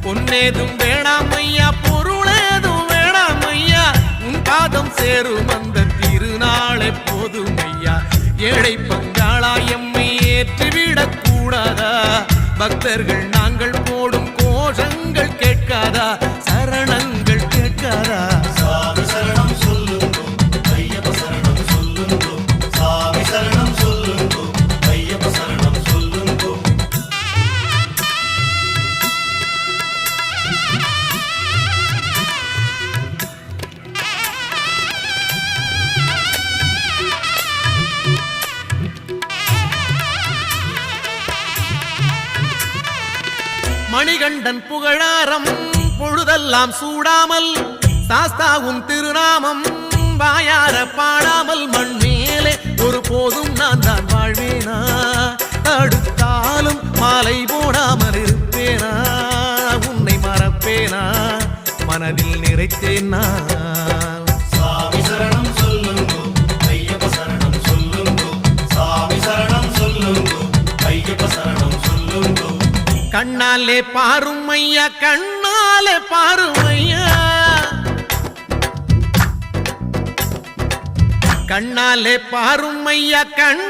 பொன்னேதும் வேணாம் ஐயா, பொருளேதும் வேணாம் ஐயா, உன் பாதம் சேரும் அந்த திருநாளை போதும் ஐயா. ஏழை பங்காளா எம்மை ஏற்றிவிடக் கூடாதா? பக்தர்கள் நாங்கள் போடும் கோஷங்கள் கேட்காதா? சரணங்கள் கேட்காதா? சாமி சரணம் சொல்லுங்கோ, ஐயப்ப சரணம் சொல்லுங்கோ. சாமி சரணம் சொல்லுங்கோ, ஐயப்ப சரணம் சொல்லுங்கோ. மணிகண்டன் புகழாரம் பொழுதெல்லாம் சூடாமல், சாஸ்தாவும் திருநாமம் வாயார பாடாமல், மண் மேலே ஒரு போதும் நான் தான் வாழ்வேனா? தடுத்தாலும் மாலை போடாமல் இருப்பேனா? உன்னை மறப்பேனா? மனதில் நிறைத்தேனா? சாமி சரணம் சொல்லுங்கோ, ஐயப்ப சரணம் சொல்லுங்கோ. சாமி சரணம் சொல்லுங்கோ, ஐயப்ப சரணம் சொல்லுங்கோ. கண்ணாலே பாரும் ஐயா, கண்ணாலே பாரும் ஐயா, கண்ணாலே பாரும் ஐயா, கண்